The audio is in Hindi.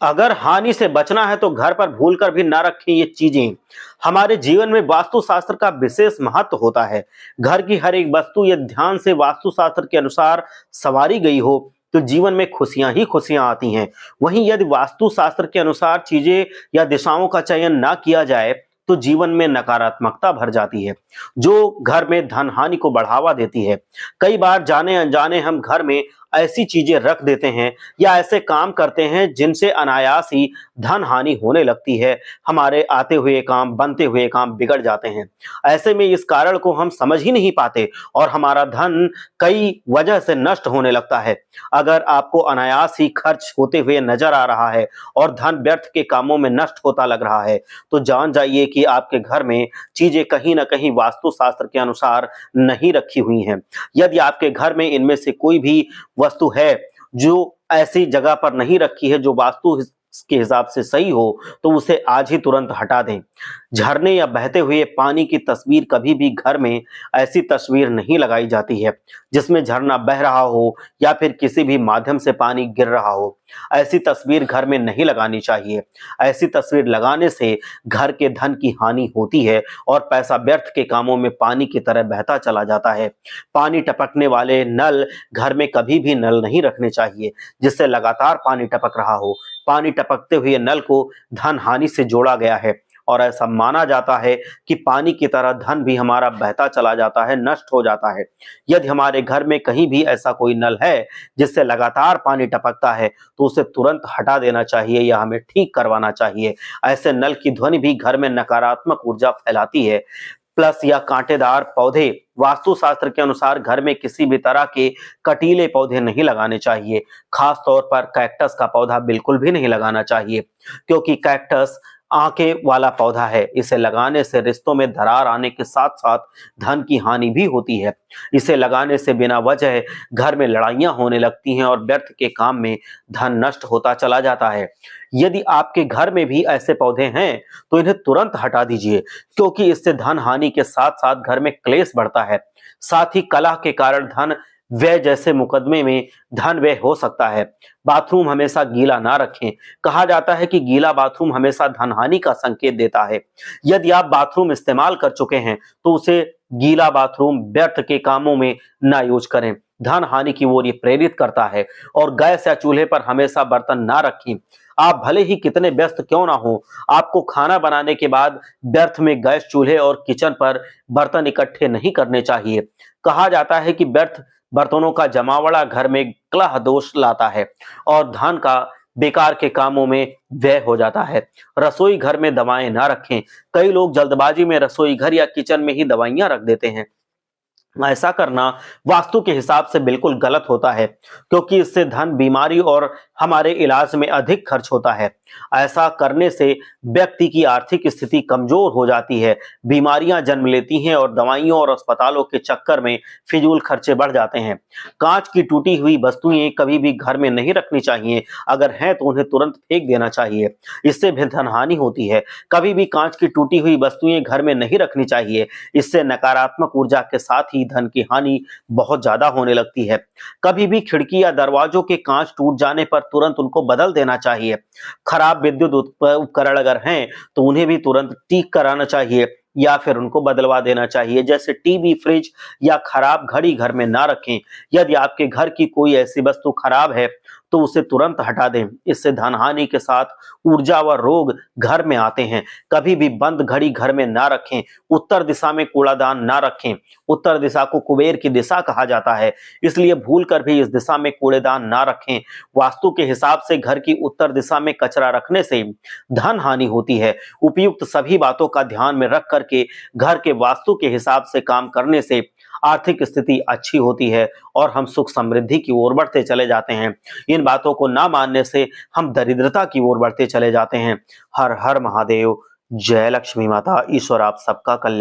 अगर हानि से बचना है तो घर पर भूलकर भी ना रखें ये चीजें। हमारे जीवन में वास्तुशास्त्र का विशेष महत्व होता है। घर की हर एक वस्तु यदि ध्यान से वास्तुशास्त्र के अनुसार संवारी गई हो तो जीवन में खुशियां ही खुशियां आती हैं। वहीं यदि वास्तुशास्त्र के अनुसार चीजें या दिशाओं का चयन ना किया जाए तो जीवन में नकारात्मकता भर जाती है, जो घर में धन हानि को बढ़ावा देती है। कई बार जाने अनजाने हम घर में ऐसी चीजें रख देते हैं या ऐसे काम करते हैं जिनसे अनायास ही धन हानि होने लगती है। हमारे आते हुए काम, बनते हुए काम बिगड़ जाते हैं। ऐसे में इस कारण को हम समझ ही नहीं पाते और हमारा धन कई वजह से नष्ट होने लगता है। अगर आपको अनायास ही खर्च होते हुए नजर आ रहा है और धन व्यर्थ के कामों में नष्ट होता लग रहा है तो जान जाइए कि आपके घर में चीजें कहीं ना कहीं वास्तुशास्त्र के अनुसार नहीं रखी हुई हैं। यदि आपके घर में इनमें से कोई भी वस्तु है जो ऐसी जगह पर नहीं रखी है जो वास्तु के हिसाब से सही हो तो उसे आज ही तुरंत हटा दें। झरने या बहते हुए पानी की तस्वीर, कभी भी घर में ऐसी तस्वीर नहीं लगाई जाती है जिसमें झरना बह रहा हो या फिर किसी भी माध्यम से पानी गिर रहा हो। ऐसी तस्वीर घर में नहीं लगानी चाहिए। ऐसी तस्वीर लगाने से घर के धन की हानि होती है और पैसा व्यर्थ के कामों में पानी की तरह बहता चला जाता है। पानी टपकने वाले नल घर में कभी भी नल नहीं रखने चाहिए जिससे लगातार पानी टपक रहा हो। पानी टपकते हुए नल को धन हानि से जोड़ा गया है और ऐसा माना जाता है कि पानी की तरह धन भी हमारा बहता चला जाता है, नष्ट हो जाता है। यदि हमारे घर में कहीं भी ऐसा कोई नल है जिससे लगातार पानी टपकता है तो उसे तुरंत हटा देना चाहिए या हमें ठीक करवाना चाहिए। ऐसे नल की ध्वनि भी घर में नकारात्मक ऊर्जा फैलाती है। प्लस या कांटेदार पौधे, वास्तुशास्त्र के अनुसार घर में किसी भी तरह के कटीले पौधे नहीं लगाने चाहिए। खास तौर पर कैक्टस का पौधा बिल्कुल भी नहीं लगाना चाहिए क्योंकि कैक्टस आंखें वाला पौधा है। इसे लगाने से रिश्तों में दरार आने के साथ साथ धन की हानि भी होती है। इसे लगाने से बिना वजह घर में लड़ाइयां होने लगती हैं और व्यर्थ के काम में धन नष्ट होता चला जाता है। यदि आपके घर में भी ऐसे पौधे हैं तो इन्हें तुरंत हटा दीजिए क्योंकि इससे धन हानि के साथ साथ घर में क्लेश बढ़ता है। साथ ही कलह के कारण धन व्यय जैसे मुकदमे में धन व्यय हो सकता है। बाथरूम हमेशा गीला ना रखें। कहा जाता है कि गीला बाथरूम हमेशा धनहानि का संकेत देता है। यदि आप बाथरूम इस्तेमाल कर चुके हैं तो उसे गीला बाथरूम व्यर्थ के कामों में ना यूज करें। धन हानि की ओर ये प्रेरित करता है। और गैस या चूल्हे पर हमेशा बर्तन ना रखें। आप भले ही कितने व्यस्त क्यों ना हो, आपको खाना बनाने के बाद व्यर्थ में गैस, चूल्हे और किचन पर बर्तन इकट्ठे नहीं करने चाहिए। कहा जाता है कि व्यर्थ बर्तनों का जमावड़ा घर में कलह दोष लाता है और धन का बेकार के कामों में व्यय हो जाता है। रसोई घर में दवाएं ना रखें। कई लोग जल्दबाजी में रसोई घर या किचन में ही दवाइयां रख देते हैं। ऐसा करना वास्तु के हिसाब से बिल्कुल गलत होता है क्योंकि इससे धन, बीमारी और हमारे इलाज में अधिक खर्च होता है। ऐसा करने से व्यक्ति की आर्थिक स्थिति कमजोर हो जाती है, बीमारियां जन्म लेती हैं और दवाइयों और अस्पतालों के चक्कर में फिजूल खर्चे बढ़ जाते हैं। कांच की टूटी हुई वस्तुएं कभी भी घर में नहीं रखनी चाहिए। अगर हैं तो उन्हें तुरंत फेंक देना चाहिए, इससे भी धन हानि होती है। कभी भी कांच की टूटी हुई वस्तुएं घर में नहीं रखनी चाहिए, इससे नकारात्मक ऊर्जा के साथ ही धन की हानि बहुत ज्यादा होने लगती है। कभी भी खिड़की या दरवाजों के कांच टूट जाने पर तुरंत उनको बदल देना चाहिए। खराब विद्युत उपकरण अगर हैं तो उन्हें भी तुरंत ठीक कराना चाहिए या फिर उनको बदलवा देना चाहिए। जैसे टीवी, फ्रिज या खराब घड़ी घर में ना रखें। यदि आपके घर की कोई ऐसी वस्तु खराब है तो उसे तुरंत हटा दें। इससे धन हानि के साथ ऊर्जा व रोग घर में आते हैं। कभी भी बंद घड़ी घर में ना रखें। उत्तर दिशा में कूड़ादान ना रखें। उत्तर दिशा को कुबेर की दिशा कहा जाता है, इसलिए भूलकर भी इस दिशा में कूड़ेदान ना रखें। वास्तु के हिसाब से घर की उत्तर दिशा में कचरा रखने से धन हानि होती है। उपयुक्त सभी बातों का ध्यान में रख करके घर के वास्तु के हिसाब से काम करने से आर्थिक स्थिति अच्छी होती है और हम सुख समृद्धि की ओर बढ़ते चले जाते हैं। इन बातों को ना मानने से हम दरिद्रता की ओर बढ़ते चले जाते हैं। हर हर महादेव। जय लक्ष्मी माता। ईश्वर आप सबका कल्याण